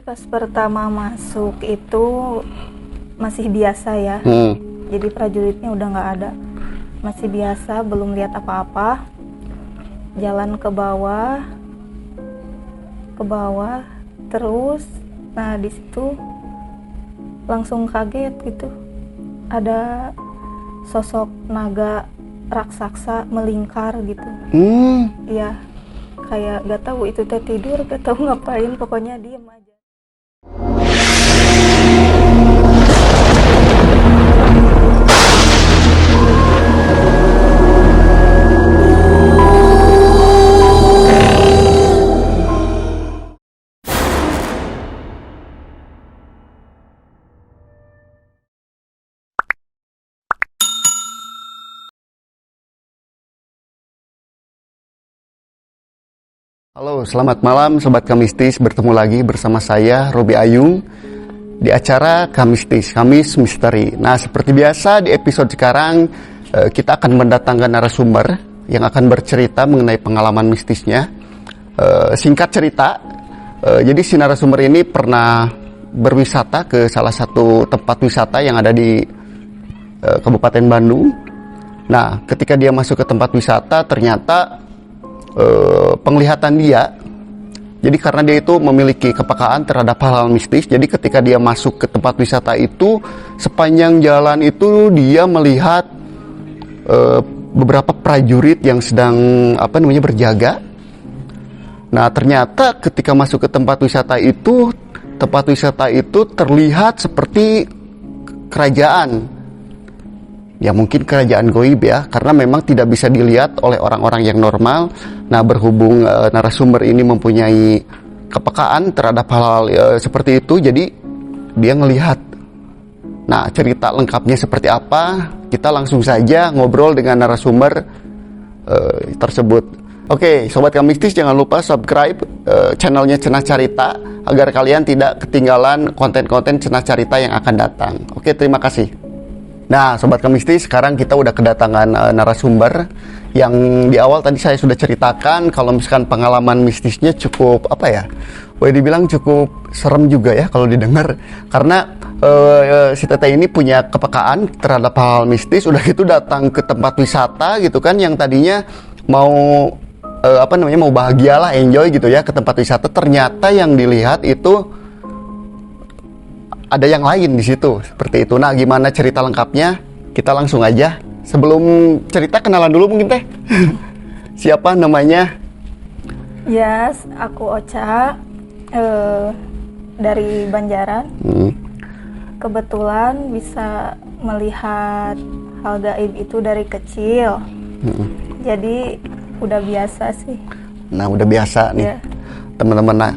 Pas pertama masuk itu masih biasa ya. Jadi prajuritnya udah nggak ada. Masih biasa, belum lihat apa-apa. Jalan ke bawah, terus, nah di situ langsung kaget gitu. Ada sosok naga raksasa melingkar gitu. Iya, kayak gak tahu itu teh tidur, gak tahu ngapain, pokoknya diem aja. Halo, selamat malam Sobat Kamistis, bertemu lagi bersama saya Robi Ayung di acara Kamistis, Kamis Misteri. Nah, seperti biasa di episode sekarang kita akan mendatangkan narasumber yang akan bercerita mengenai pengalaman mistisnya. Singkat cerita, jadi si narasumber ini pernah berwisata ke salah satu tempat wisata yang ada di Kabupaten Bandung. Nah, ketika dia masuk ke tempat wisata, ternyata penglihatan dia, jadi karena dia itu memiliki kepekaan terhadap hal-hal mistis, jadi ketika dia masuk ke tempat wisata itu, sepanjang jalan itu dia melihat beberapa prajurit yang sedang berjaga. Nah, ternyata ketika masuk ke tempat wisata itu terlihat seperti kerajaan. Ya mungkin kerajaan goib ya, karena memang tidak bisa dilihat oleh orang-orang yang normal. Nah, berhubung narasumber ini mempunyai kepekaan terhadap hal-hal seperti itu, jadi dia ngelihat. Nah, cerita lengkapnya seperti apa, kita langsung saja ngobrol dengan narasumber tersebut. Oke, Sobat Kamistis, jangan lupa subscribe channelnya Cenah Carita agar kalian tidak ketinggalan konten-konten Cenah Carita yang akan datang. Oke, terima kasih. Nah, Sobat Kamistis, sekarang kita udah kedatangan narasumber yang di awal tadi saya sudah ceritakan kalau misalkan pengalaman mistisnya cukup boleh dibilang cukup serem juga ya kalau didengar, karena si Teteh ini punya kepekaan terhadap hal mistis. Udah gitu datang ke tempat wisata gitu kan, yang tadinya mau mau bahagia lah, enjoy gitu ya ke tempat wisata, ternyata yang dilihat itu ada yang lain di situ, seperti itu. Nah, gimana cerita lengkapnya? Kita langsung aja. Sebelum cerita, kenalan dulu mungkin Teh. Siapa namanya? Yes, aku Ocha, dari Banjaran. Kebetulan bisa melihat hal gaib itu dari kecil. Jadi udah biasa sih. Nah, udah biasa nih, yeah. Teman-teman. Nah,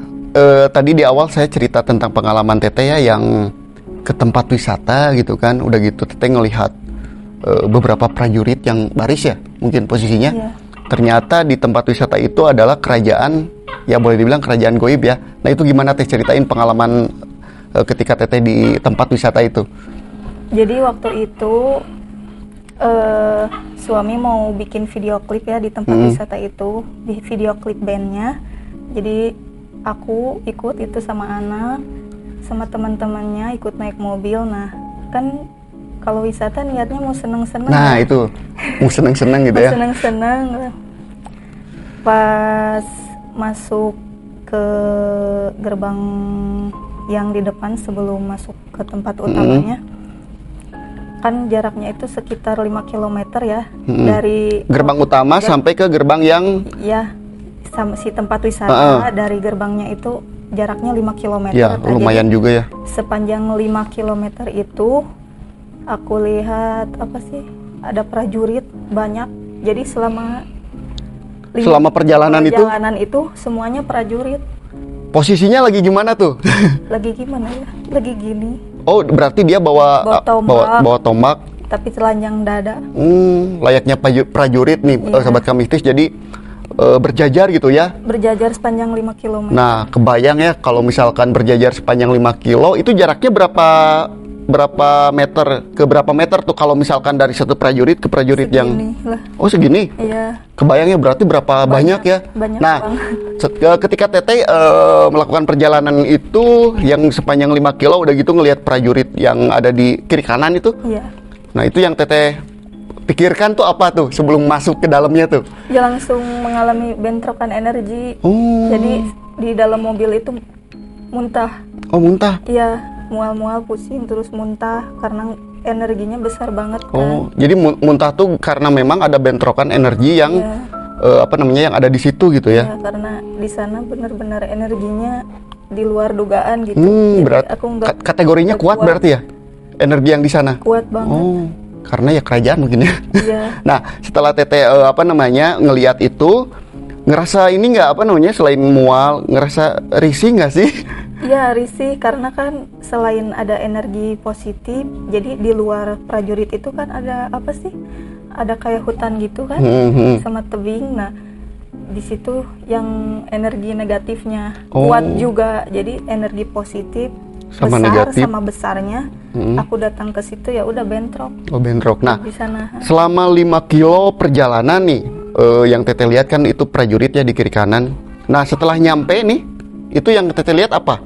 tadi di awal saya cerita tentang pengalaman Teteh ya, yang ke tempat wisata gitu kan. Udah gitu Teteh ngelihat beberapa prajurit yang baris ya, mungkin posisinya. Yeah. Ternyata di tempat wisata itu adalah kerajaan, ya boleh dibilang kerajaan goib ya. Nah, itu gimana Teh, ceritain pengalaman ketika Teteh di tempat wisata itu? Jadi waktu itu suami mau bikin video klip ya di tempat wisata itu, di video klip bandnya. Jadi aku ikut itu sama anak, sama teman-temannya ikut naik mobil. Nah, kan kalau wisata niatnya mau seneng-seneng. Nah, ya. itu mau seneng-seneng gitu ya. Seneng-seneng. Pas masuk ke gerbang yang di depan sebelum masuk ke tempat utamanya, kan jaraknya itu sekitar 5 km ya, dari gerbang utama sampai ke gerbang yang sama si tempat wisata. Dari gerbangnya itu jaraknya 5 km. Ya, lumayan jadi, juga ya. sepanjang 5 km itu aku lihat ada prajurit banyak. Jadi selama perjalanan itu semuanya prajurit. Posisinya lagi gimana tuh? Lagi gimana ya? Lagi gini. Oh, berarti dia bawa tombak. Tapi telanjang dada. Layaknya prajurit nih, Sobat Kamistis. Jadi berjajar gitu ya. Berjajar sepanjang 5 km. Nah, kebayang ya kalau misalkan berjajar sepanjang 5 kilo, itu jaraknya berapa berapa meter ke berapa meter tuh kalau misalkan dari satu prajurit ke prajurit yang Segini lah. oh segini? Iya, Kebayangnya berarti berapa banyak ya? banyak Nah, ketika Teteh melakukan perjalanan itu yang sepanjang 5 kilo udah gitu ngelihat prajurit yang ada di kiri kanan itu. iya. Nah, itu yang Teteh pikirkan tuh apa tuh sebelum masuk ke dalamnya tuh? Ya langsung mengalami bentrokan energi. Oh. Jadi di dalam mobil itu muntah. Oh, muntah. Iya, mual-mual pusing terus muntah karena energinya besar banget kan. Oh, jadi muntah tuh karena memang ada bentrokan energi yang Iya. apa namanya yang ada di situ gitu ya? Ya, karena di sana benar-benar energinya di luar dugaan gitu. Jadi Berat. aku nggak Kategorinya nggak kuat berarti ya? Energi yang di sana? kuat banget. Oh, karena ya kerajaan mungkin ya. Iya. Nah, setelah Teteh apa namanya ngelihat itu, ngerasa ini nggak apa namanya selain mual, ngerasa risih nggak sih? Iya, risih karena kan selain ada energi positif, jadi di luar prajurit itu kan ada apa sih? Ada kayak hutan gitu kan, sama tebing. Nah, di situ yang energi negatifnya kuat juga. Jadi energi positif Sama besar negatif. sama besarnya. Aku datang ke situ ya udah bentrok Oh, bentrok. Nah, di sana. selama 5 kilo perjalanan nih, yang Teteh lihat kan itu prajurit ya di kiri kanan. Nah, setelah nyampe nih, itu yang Teteh lihat apa?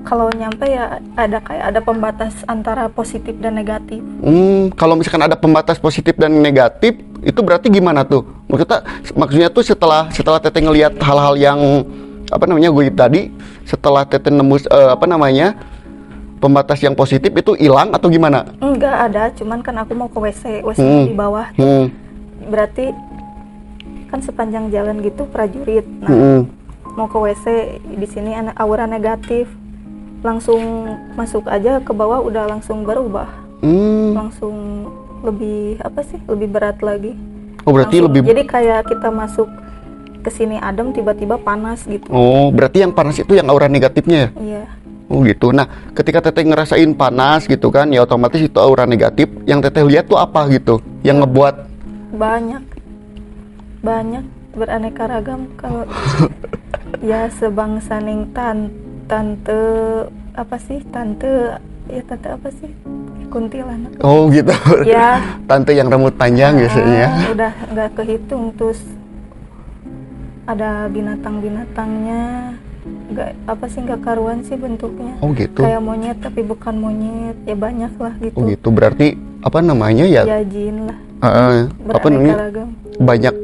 Kalau nyampe ya ada pembatas antara positif dan negatif. Kalau misalkan ada pembatas positif dan negatif, itu berarti gimana tuh? Maksudnya tuh setelah Teteh ngelihat hal-hal yang apa namanya goib tadi, setelah Teteh nembus apa namanya pembatas yang positif itu hilang atau gimana? Enggak ada, cuman kan aku mau ke WC di bawah. Berarti kan sepanjang jalan gitu prajurit. Nah, mau ke WC di sini aura negatif. Langsung masuk aja ke bawah udah langsung berubah. Langsung lebih apa sih? Lebih berat lagi. Oh, berarti Langsung, lebih. jadi kayak kita masuk ke sini adem tiba-tiba panas gitu. Oh, berarti yang panas itu yang aura negatifnya ya? Iya. Oh gitu. Nah, ketika Teteh ngerasain panas gitu kan, ya otomatis itu aura negatif. Yang Teteh lihat tuh apa gitu? Yang ngebuat banyak beraneka ragam. Kalau ya sebangsa ning tante apa sih? Tante apa sih? Kuntilanak. Oh gitu. Ya. Tante yang rambut panjang biasanya. Udah nggak kehitung, terus ada binatang-binatangnya. Nggak karuan sih bentuknya. Oh gitu. Kayak monyet tapi bukan monyet. Ya banyak lah gitu. Oh gitu. Berarti apa namanya ya? Ya jin lah. Apa Beraneka namanya? ragam.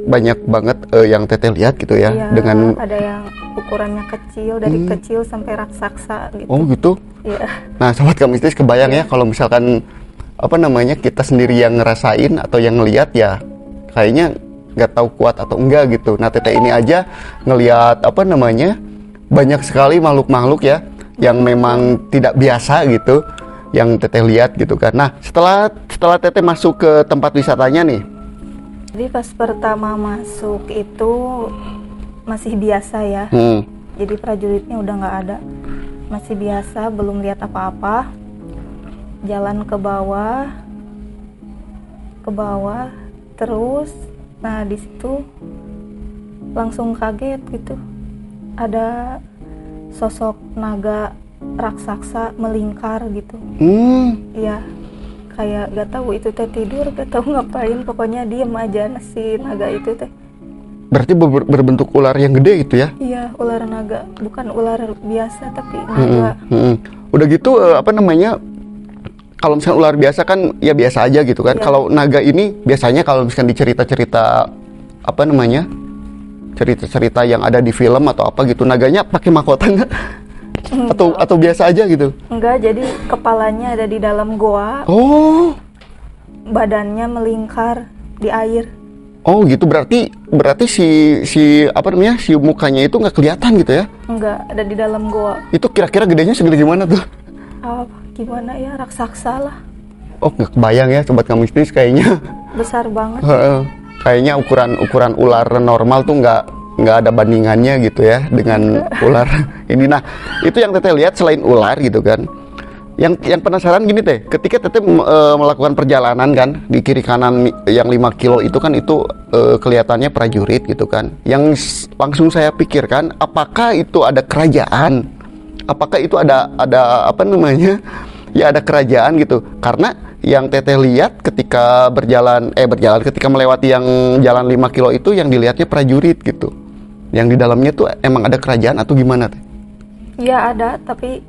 Banyak banget yang Teteh lihat gitu ya, Iya, dengan ada yang ukurannya kecil, dari kecil sampai raksasa gitu. oh gitu. Iya. Nah, sobat Kamistis kebayang ya kalau misalkan apa namanya kita sendiri yang ngerasain atau yang ngelihat ya kayaknya nggak tahu kuat atau enggak gitu. Nah, Teteh ini aja ngelihat apa namanya banyak sekali makhluk-makhluk ya yang memang tidak biasa gitu yang Teteh lihat gitu kan. Nah, setelah Teteh masuk ke tempat wisatanya nih. Jadi pas pertama masuk itu masih biasa ya. Jadi prajuritnya udah nggak ada. Masih biasa, belum lihat apa-apa. Jalan ke bawah, terus, nah di situ langsung kaget gitu. Ada sosok naga raksasa melingkar gitu. Iya, kayak gak tahu itu teh tidur, gak tahu ngapain, pokoknya diem aja si naga itu teh. Berarti berbentuk ular yang gede gitu ya? Iya, ular naga, bukan ular biasa tapi naga. Udah gitu apa namanya? Kalau misalnya ular biasa kan ya biasa aja gitu kan. Iya. Kalau naga ini biasanya kalau misalnya di cerita-cerita apa namanya? Cerita-cerita yang ada di film atau apa gitu, naganya pakai mahkota nggak? Atau biasa aja gitu? Enggak, jadi kepalanya ada di dalam goa, Oh. badannya melingkar di air. Oh gitu, berarti si apa namanya? Si mukanya itu nggak kelihatan gitu ya? Enggak, ada di dalam goa. Itu kira-kira gedenya segede gimana tuh? Gimana ya, raksasa lah. Oh, nggak kebayang ya sobat Kamistis kayaknya. Besar banget. Kayaknya ukuran ular normal tuh nggak ada bandingannya gitu ya dengan ular ini. Nah, itu yang Teteh lihat selain ular gitu kan. Yang penasaran gini Teh, ketika Teteh melakukan perjalanan kan di kiri kanan yang 5 kilo itu kan itu kelihatannya prajurit gitu kan. Yang langsung saya pikirkan, apakah itu ada kerajaan? Apakah itu ada apa namanya? ya ada kerajaan gitu. Karena yang teteh lihat ketika berjalan ketika melewati yang jalan 5 kilo itu, yang dilihatnya prajurit gitu. Yang di dalamnya tuh emang ada kerajaan atau gimana teh? Iya ada, tapi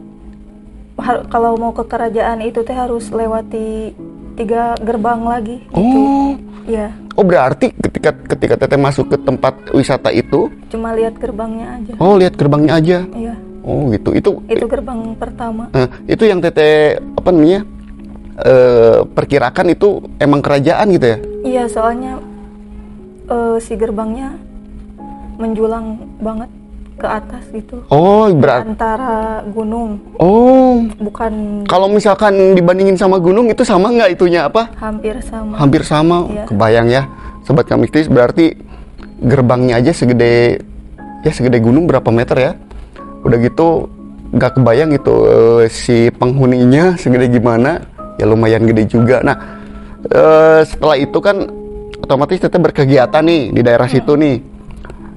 kalau mau ke kerajaan itu teh harus lewati 3 gerbang lagi gitu. Oh. Iya. Oh, berarti ketika teteh masuk ke tempat wisata itu Cuma lihat gerbangnya aja. oh, lihat gerbangnya aja. Iya. Oh, gitu. Itu Gerbang pertama. itu yang teteh apa namanya? Perkirakan itu emang kerajaan gitu ya? Iya, soalnya si gerbangnya menjulang banget ke atas gitu. Oh, berarti. Antara gunung. Oh, Bukan kalau misalkan dibandingin sama gunung itu sama nggak itunya apa? hampir sama. Hampir sama. Iya. Kebayang ya, sobat Kamistis, berarti gerbangnya aja segede gunung berapa meter ya? Udah gitu nggak kebayang gitu si penghuninya segede gimana? Ya lumayan gede juga. Nah, setelah itu kan otomatis teteh berkegiatan nih di daerah situ nih.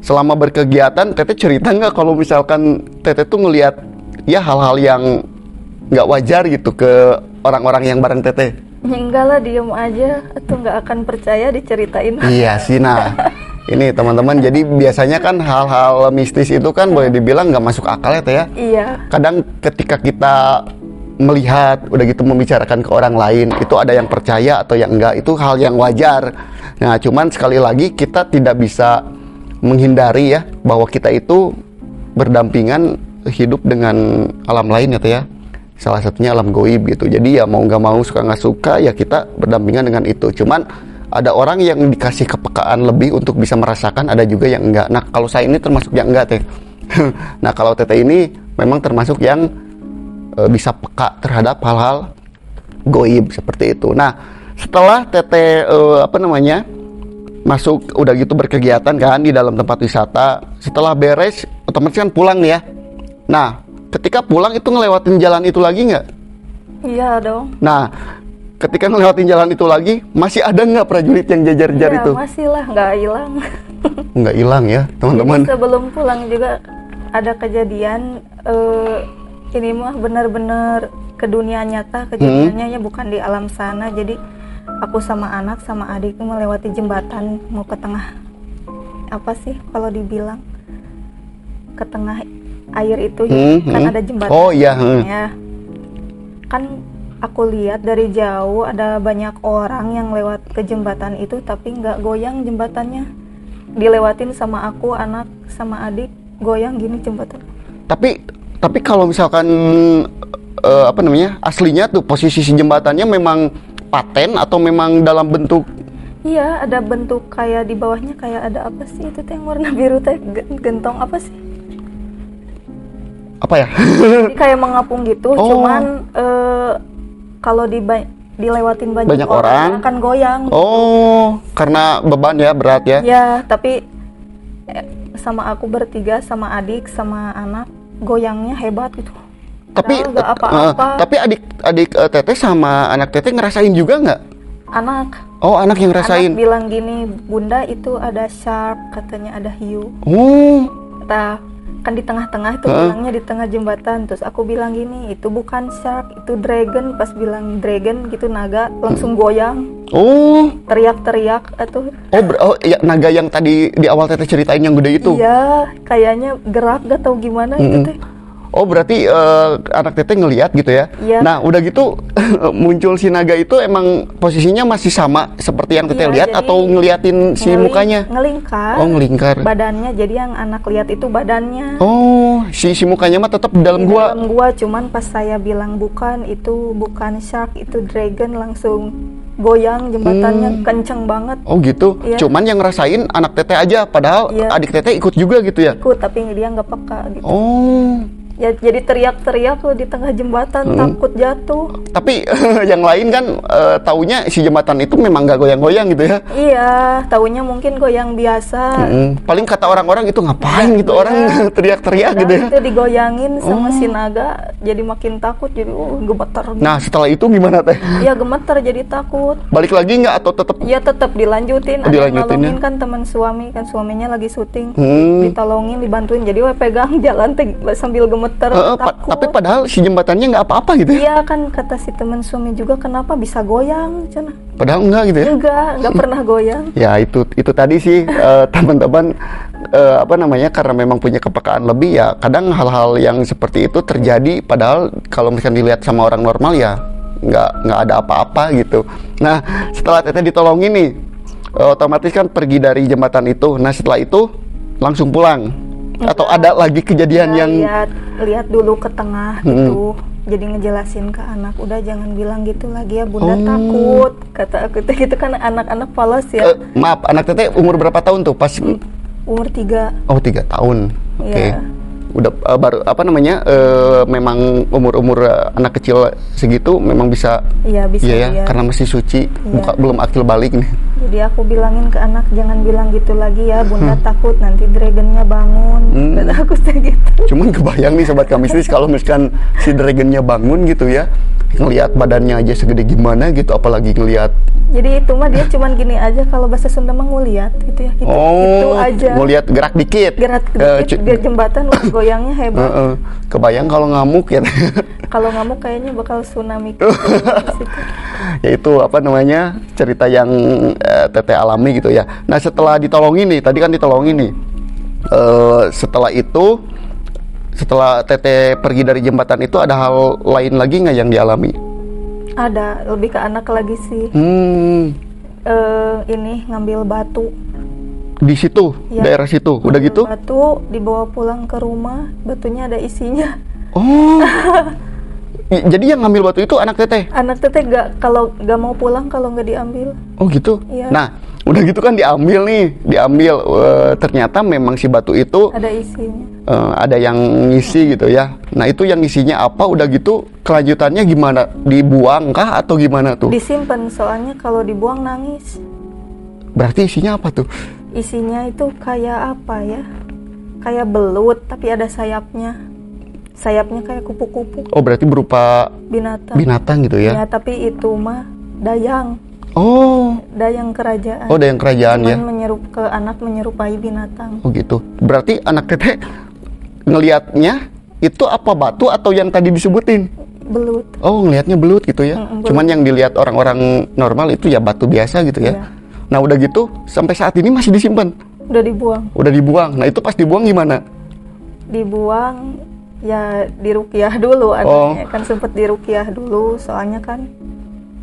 Selama berkegiatan, teteh cerita nggak kalau misalkan teteh tuh ngelihat ya hal-hal yang nggak wajar gitu ke orang-orang yang bareng teteh? Ya enggak lah, diem aja atau nggak akan percaya diceritain. Iya sih, nah ini teman-teman, jadi biasanya kan hal-hal mistis itu kan boleh dibilang nggak masuk akal ya teh ya. Iya. Kadang ketika kita melihat, udah gitu membicarakan ke orang lain, itu ada yang percaya atau yang enggak, itu hal yang wajar. Nah, cuman sekali lagi kita tidak bisa menghindari ya bahwa kita itu berdampingan hidup dengan alam lain ya teh ya. Salah satunya alam goib gitu. Jadi ya mau nggak mau, suka nggak suka ya kita berdampingan dengan itu. Cuman ada orang yang dikasih kepekaan lebih untuk bisa merasakan, ada juga yang enggak. Nah, kalau saya ini termasuk yang enggak teh. Nah, kalau teteh ini memang termasuk yang bisa peka terhadap hal-hal goib seperti itu. Nah, setelah teteh masuk, udah gitu berkegiatan kan di dalam tempat wisata, setelah beres otomatis kan pulang nih ya. Nah, ketika pulang itu ngelewatin jalan itu lagi nggak? Iya dong. Nah, ketika ngelewatin jalan itu lagi, masih ada nggak prajurit yang jajar-jajar Iya, itu? masih lah, nggak hilang. Nggak hilang ya teman-teman. Jadi sebelum pulang juga ada kejadian, ini mah benar-benar ke dunia nyata, kejadiannya ya bukan di alam sana. Jadi aku sama anak sama adik tuh melewati jembatan mau ke tengah, apa sih kalau dibilang, ke tengah air itu ya, kan ada jembatan. Oh iya. Ya. Kan aku lihat dari jauh ada banyak orang yang lewat ke jembatan itu, tapi nggak goyang jembatannya. Dilewatin sama aku, anak sama adik, goyang gini jembatan. Tapi kalau misalkan aslinya tuh posisi si jembatannya memang paten atau memang dalam bentuk? Iya, ada bentuk kayak di bawahnya kayak ada apa sih itu teh yang warna biru teh, gentong apa sih? Apa ya? Jadi kayak mengapung gitu, cuman kalau dilewatin banyak orang akan goyang. Oh, karena beban ya, berat ya? Ya, tapi sama aku bertiga, sama adik, sama anak, goyangnya hebat gitu. Tapi nggak apa-apa. Tapi adik teteh sama anak teteh ngerasain juga nggak? Anak. Oh, anak yang ngerasain. Anak bilang gini, bunda itu ada shark, katanya ada hiu. Oh. Nah, kan di tengah-tengah itu bilangnya di tengah jembatan. Terus aku bilang gini, itu bukan shark, itu dragon. Pas bilang dragon gitu, naga langsung goyang. Oh. Teriak-teriak atau. Oh ya, naga yang tadi di awal teteh ceritain yang gede itu. Iya, kayaknya gerak gak tau gimana itu teh. Oh, berarti anak teteh ngelihat gitu ya? Iya. Nah, udah gitu muncul si naga itu emang posisinya masih sama seperti yang teteh lihat atau ngeliatin si mukanya? Ngelingkar. Oh, ngelingkar. Badannya, jadi yang anak lihat itu badannya. Oh, si mukanya mah tetap di dalam gua. Dalam gua, cuman pas saya bilang bukan, itu bukan shark, itu dragon, langsung goyang jembatannya kenceng banget. Oh gitu. Iya. Cuman yang ngerasain anak teteh aja, padahal adik teteh ikut juga gitu ya? Ikut, tapi dia nggak peka gitu. Oh. Ya jadi teriak-teriak loh di tengah jembatan, takut jatuh. Tapi yang lain kan taunya si jembatan itu memang gak goyang-goyang gitu ya? Iya, taunya mungkin goyang biasa. Paling kata orang-orang itu ngapain gitu orang teriak-teriak gitu ya? Itu digoyangin sama si naga, jadi makin takut, jadi gemeter. Nah setelah itu gimana teh? Iya gemeter, jadi takut. Balik lagi nggak atau tetap? Iya tetap dilanjutin. Ada yang nolongin kan teman suami, kan suaminya lagi syuting, ditolongin, dibantuin. Jadi pegang jalan sambil gemeter gemeter, takut. Tapi padahal si jembatannya nggak apa-apa gitu ya? Iya kan, kata si teman suami juga, kenapa bisa goyang, Cina? Padahal enggak gitu ya? Enggak pernah goyang. Ya itu tadi sih teman-teman apa namanya, karena memang punya kepekaan lebih ya, kadang hal-hal yang seperti itu terjadi, padahal kalau misalkan dilihat sama orang normal ya nggak ada apa-apa gitu. Nah setelah Teteh ditolongin nih, otomatis kan pergi dari jembatan itu. Nah setelah itu langsung pulang? Atau ada lagi kejadian yang lihat dulu ke tengah gitu, jadi ngejelasin ke anak, udah jangan bilang gitu lagi ya bunda, takut, kata aku teh gitu kan, anak-anak polos ya. Maaf, anak Teteh umur berapa tahun tuh pas? Umur 3. Oh 3 tahun, oke. Iya. Udah baru apa namanya, memang umur anak kecil segitu memang bisa. Iya bisa ya, ya. karena masih suci, belum akil balik nih. Jadi aku bilangin ke anak, jangan bilang gitu lagi ya bunda, takut nanti dragonnya bangun. Dan aku kayak gitu. Cuman kebayang nih sobat Kamistis, kalau misalkan si dragonnya bangun gitu ya, ngelihat badannya aja segede gimana gitu, apalagi ngelihat. Jadi itu mah dia cuman gini aja, kalau bahasa Sunda mah nguliat gitu ya, gitu, gitu aja. Nguliat gerak dikit. Jembatan goyangnya hebat. Kebayang kalau ngamuk ya. Kalau ngamuk kayaknya bakal tsunami. Ya itu apa namanya, cerita yang Teteh alami gitu ya. Nah setelah ditolongin nih, tadi kan ditolongin nih, setelah itu, setelah Teteh pergi dari jembatan itu, ada hal lain lagi nggak yang dialami? Ada, lebih ke anak lagi sih. Ini ngambil batu di situ, ya, daerah situ, udah gitu? Batu dibawa pulang ke rumah, batunya ada isinya. Oh, jadi yang ngambil batu itu anak Teteh? Anak Teteh kalau nggak mau pulang kalau nggak diambil. Oh gitu? Ya. Nah, udah gitu kan diambil nih, ternyata memang si batu itu ada isinya. Ada yang ngisi gitu ya. Nah itu yang isinya apa? Udah gitu kelanjutannya gimana? Dibuang kah atau gimana tuh? Disimpan, soalnya kalau dibuang nangis. Berarti isinya apa tuh? Isinya itu kayak apa ya? Kayak belut tapi ada sayapnya. Sayapnya kayak kupu-kupu. Oh berarti berupa binatang. Binatang gitu ya? Ya tapi itu mah dayang. Oh. Dayang kerajaan. Oh dayang kerajaan. Cuman ya? ke anak menyerupai binatang. Oh gitu. Berarti anak Teteh ngelihatnya itu apa, batu atau yang tadi disebutin? Belut. Oh ngelihatnya belut gitu ya. Belut. Cuman yang dilihat orang-orang normal itu ya batu biasa gitu ya. Nah udah gitu sampai saat ini masih disimpan? Udah dibuang. Udah dibuang. Nah itu pas dibuang gimana? Dibuang ya diruqyah dulu anaknya. Kan sempet diruqyah dulu, soalnya kan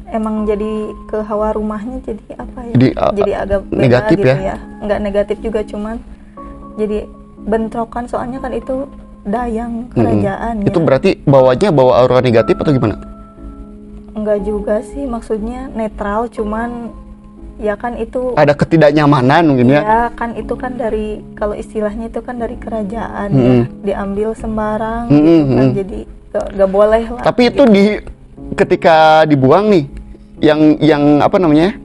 emang jadi ke hawa rumahnya jadi apa ya? Jadi agak negatif gitu ya? Nggak negatif juga, cuman jadi bentrokan, soalnya kan itu dayang kerajaan. Itu berarti bawa aura negatif atau gimana? Enggak juga sih, maksudnya netral, cuman ya kan itu ada ketidaknyamanan mungkin ya? Ya kan itu kan dari, kalau istilahnya itu kan dari kerajaan ya, diambil sembarang gitu kan, jadi gak boleh lah. Tapi itu gitu. Ketika dibuang nih, yang apa namanya,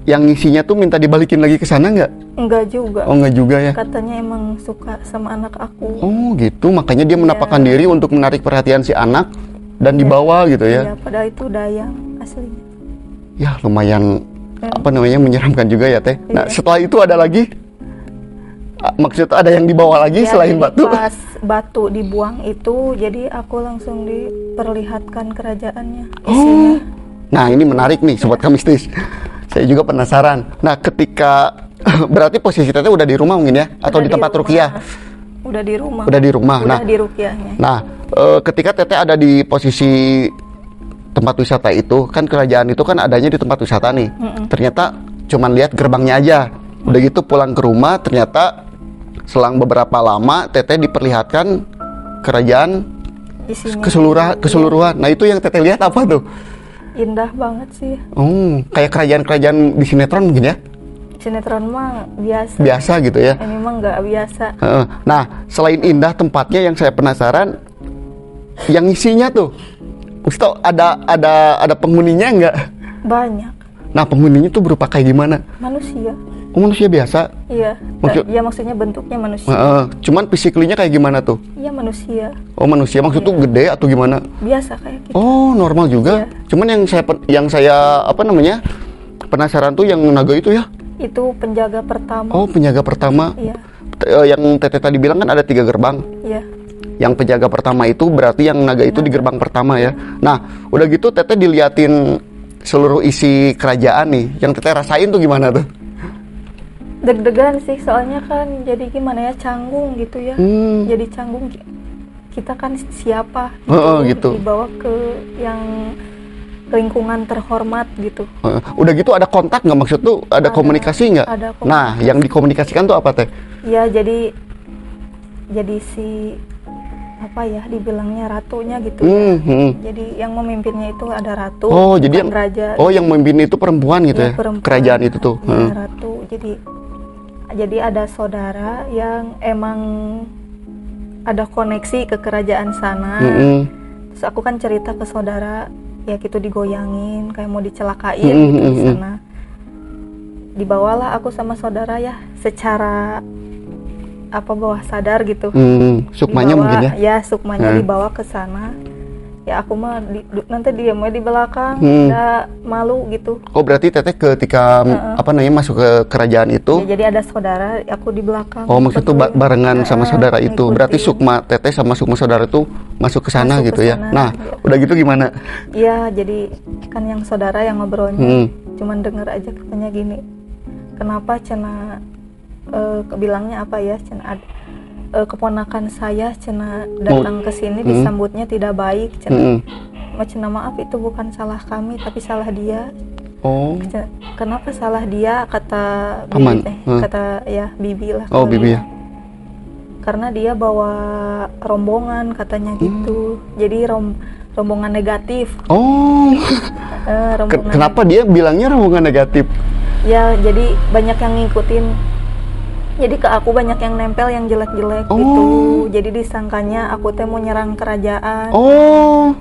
yang isinya tuh minta dibalikin lagi ke sana nggak? Enggak juga. Oh enggak juga ya? Katanya emang suka sama anak aku. Oh gitu, makanya dia menampakkan diri untuk menarik perhatian si anak dan dibawa gitu ya? Iya, padahal itu dayang aslinya. Ya lumayan apa namanya, menyeramkan juga ya Teh. Nah setelah itu ada lagi? Maksudnya ada yang dibawa lagi selain batu? Pas batu dibuang itu, jadi aku langsung diperlihatkan kerajaannya, isinya. Nah ini menarik nih Sobat Kamistis. Saya juga penasaran. Nah ketika berarti posisi Teteh udah di rumah mungkin ya? Atau di tempat ruqyah? Udah di rumah. Udah di rumah. Udah di ruqyahnya. Nah ketika Teteh ada di posisi tempat wisata itu, kan kerajaan itu kan adanya di tempat wisata nih. Ternyata cuman lihat gerbangnya aja. Udah gitu pulang ke rumah, ternyata selang beberapa lama Teteh diperlihatkan kerajaan isinya keseluruhan. Nah itu yang Teteh lihat apa tuh? Indah banget sih. Kayak kerajaan-kerajaan di sinetron mungkin ya? Sinetron mah biasa. Biasa gitu ya? Ini mah nggak biasa. Nah selain indah tempatnya, yang saya penasaran, yang isinya tuh, Ustaz, ada penghuninya nggak? Banyak. Nah penghuninya tuh berupa kayak gimana? Manusia. Oh, manusia biasa? Iya. Ya maksudnya bentuknya manusia. Cuman fisiklinya kayak gimana tuh? Iya manusia. Oh manusia, maksud tuh gede atau gimana? Biasa kayak gitu. Oh normal juga. Iya. Cuman yang saya apa namanya, penasaran tuh yang naga itu ya? Itu penjaga pertama. Oh penjaga pertama. Iya. Yang Teteh tadi bilang kan ada 3 gerbang. Iya. Yang penjaga pertama itu berarti yang naga itu di gerbang pertama ya. Nah, udah gitu teteh diliatin seluruh isi kerajaan nih. Yang teteh rasain tuh gimana tuh? Deg-degan sih, soalnya kan jadi gimana ya, canggung gitu ya. Jadi canggung, kita kan siapa gitu. Dibawa ke yang lingkungan terhormat gitu. Udah gitu ada kontak nggak, maksud tuh ada komunikasi nggak? Ada komunikasi. Nah, yang dikomunikasikan tuh apa teh? Ya jadi si apa ya, dibilangnya ratunya gitu ya. Jadi yang memimpinnya itu ada ratu. Oh, jadi yang raja. Oh, yang memimpin itu perempuan gitu ya? Perempuan. Kerajaan itu tuh. Ya, ratu. Jadi ada saudara yang emang ada koneksi ke kerajaan sana. Terus aku kan cerita ke saudara, ya gitu digoyangin kayak mau dicelakain gitu di sana. Dibawalah aku sama saudara ya secara bawah sadar gitu. Sukmanya dibawa, mungkin ya? Ya sukmanya dibawa ke sana. Ya aku mah nanti diam di belakang, udah malu gitu. Oh, berarti teteh ketika masuk ke kerajaan itu? Ya, jadi ada saudara, aku di belakang. Oh, maksud tuh barengan sama saudara itu. Ngikutin. Berarti sukma teteh sama sukma saudara itu masuk ke sana gitu ya? Nah, udah gitu gimana? Iya, jadi kan yang saudara yang ngobrolnya, cuman denger aja katanya gini. Kenapa cina bilangnya apa ya, cina keponakan saya cina datang ke sini disambutnya tidak baik, cina maaf itu bukan salah kami tapi salah dia. Oh. Cina, kenapa salah dia, kata Bibi, kata ya Bibi lah. Oh, Bibi ya. Karena dia bawa rombongan katanya gitu. Jadi rombongan negatif. Oh. Kenapa dia bilangnya rombongan negatif? Ya, jadi banyak yang ngikutin. Jadi ke aku banyak yang nempel yang jelek-jelek gitu. Jadi disangkanya aku teh mau nyerang kerajaan. Oh.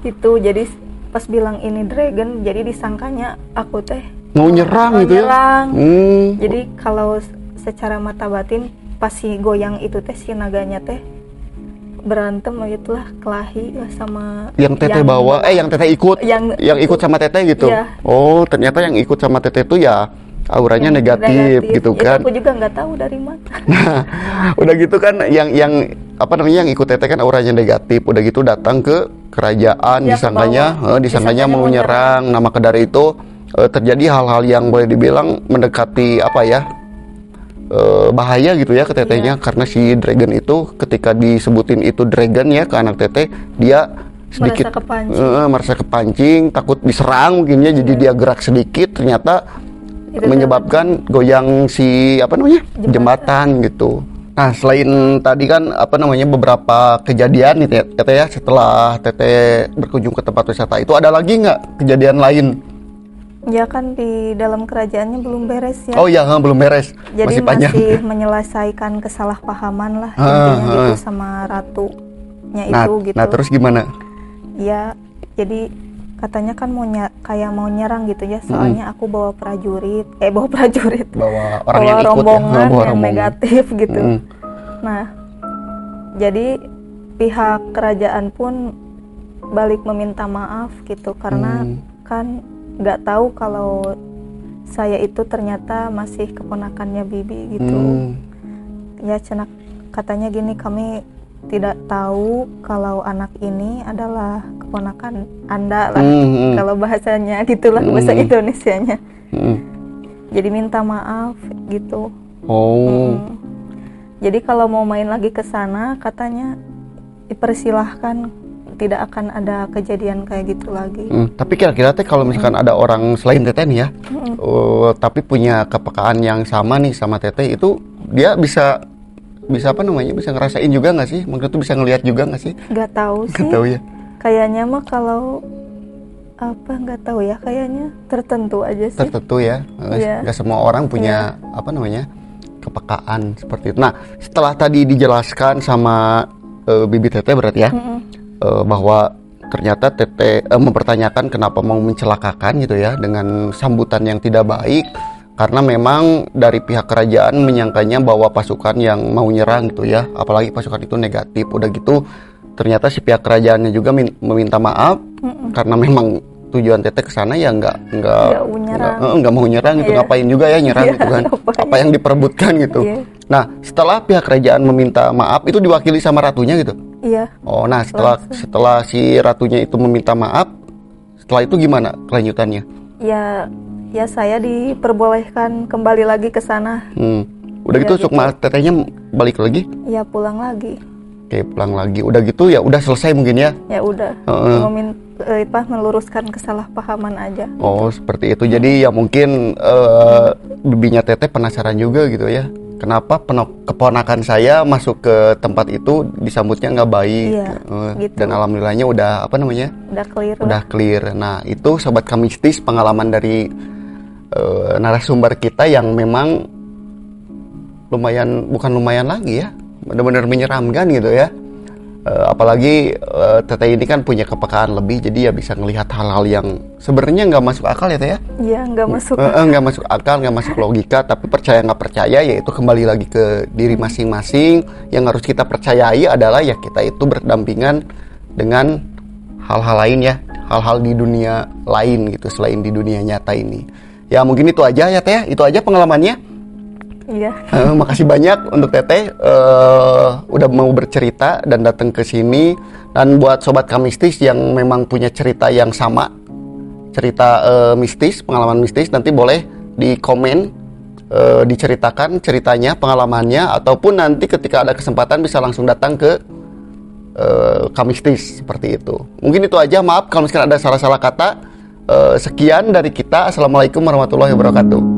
Gitu. Jadi pas bilang ini dragon, jadi disangkanya aku teh mau nyerang gitu ya. Jadi kalau secara mata batin pas si goyang itu teh si naganya teh berantem itulah, kelahi lah sama yang teteh bawa, yang teteh ikut, yang ikut sama teteh gitu. Iya. Oh, ternyata yang ikut sama teteh itu ya auranya negatif gitu kan. Aku juga nggak tahu dari mana. Nah, udah gitu kan yang yang ikut teteh kan auranya negatif. Udah gitu datang ke kerajaan, Ya, disangkanya mau nyerang. Nah, maka dari itu terjadi hal-hal yang boleh dibilang mendekati bahaya gitu ya ke tetehnya. Karena si dragon itu ketika disebutin itu dragon ya ke anak teteh, dia sedikit merasa kepancing, takut diserang mungkinnya, jadi dia gerak sedikit ternyata itu menyebabkan goyang si jembatan gitu. Nah, selain tadi kan beberapa kejadian nih teteh ya, setelah teteh berkunjung ke tempat wisata itu ada lagi nggak kejadian lain? Ya kan di dalam kerajaannya belum beres ya. Oh ya, belum beres. Jadi masih menyelesaikan kesalahpahaman lah intinya gitu sama ratunya itu gitu. Nah, terus gimana? Ya, jadi katanya kan kayak mau nyerang gitu ya, soalnya aku bawa prajurit, bawa orang yang ikut rombongan yang negatif gitu. Nah, jadi pihak kerajaan pun balik meminta maaf gitu, karena kan nggak tahu kalau saya itu ternyata masih keponakannya Bibi gitu. Ya katanya gini, kami tidak tahu kalau anak ini adalah keponakan Anda lah, kalau bahasanya gitulah, bahasa Indonesianya. Jadi minta maaf gitu. Jadi kalau mau main lagi ke sana katanya dipersilahkan, tidak akan ada kejadian kayak gitu lagi. Tapi kira-kira teh kalau misalkan ada orang selain teteh nih ya, tapi punya kepekaan yang sama nih sama teteh, itu dia bisa bisa ngerasain juga nggak sih? Maksudnya tuh bisa ngelihat juga nggak sih? Nggak tahu sih. Nggak tahu ya. Kayaknya mah kalau nggak tahu ya, kayaknya tertentu aja sih. Tertentu ya. Nggak semua orang punya kepekaan seperti itu. Nah, setelah tadi dijelaskan sama Bibi Teteh berarti ya, bahwa ternyata Teteh mempertanyakan kenapa mau mencelakakan gitu ya dengan sambutan yang tidak baik. Karena memang dari pihak kerajaan menyangkanya bahwa pasukan yang mau nyerang gitu ya, apalagi pasukan itu negatif. Udah gitu ternyata si pihak kerajaannya juga meminta maaf karena memang tujuan Teteh ke sana ya nggak mau nyerang gitu, ngapain juga ya nyerang gitu kan, apa yang diperebutkan gitu. Nah, setelah pihak kerajaan meminta maaf itu diwakili sama ratunya gitu. Iya, Oh, nah setelah si ratunya itu meminta maaf, setelah itu gimana kelanjutannya? ya ya saya diperbolehkan kembali lagi ke sana. Udah Ya, gitu gitu. Sukma tetehnya balik lagi? Ya pulang lagi. Oke, pulang lagi. Udah gitu ya udah selesai mungkin ya? Ya udah, meluruskan kesalahpahaman aja. Oh, seperti itu. Jadi ya mungkin bibinya teteh penasaran juga gitu ya. Kenapa keponakan saya masuk ke tempat itu disambutnya nggak baik? Iya, gitu. Dan alhamdulillahnya udah apa namanya? Udah clear. Udah clear. Nah, itu sobat Kamistis pengalaman dari narasumber kita yang memang bukan lumayan lagi ya, benar-benar menyeramkan gitu ya. Apalagi teteh ini kan punya kepekaan lebih, jadi ya bisa ngelihat hal-hal yang sebenarnya nggak masuk akal ya teh ya. Iya, nggak masuk. Nggak masuk akal, nggak masuk logika, tapi percaya nggak percaya ya itu kembali lagi ke diri masing-masing. Yang harus kita percayai adalah ya kita itu berdampingan dengan hal-hal lain ya, hal-hal di dunia lain gitu selain di dunia nyata ini. Ya mungkin itu aja ya teh, itu aja pengalamannya. Iya. Makasih banyak untuk teteh udah mau bercerita dan datang ke sini. Dan buat sobat Kamistis yang memang punya cerita yang sama, cerita mistis, pengalaman mistis, nanti boleh di komen diceritakan ceritanya, pengalamannya, ataupun nanti ketika ada kesempatan bisa langsung datang ke Kamistis seperti itu. Mungkin itu aja, maaf kalau misalkan ada salah-salah kata. Sekian dari kita. Assalamualaikum warahmatullahi wabarakatuh.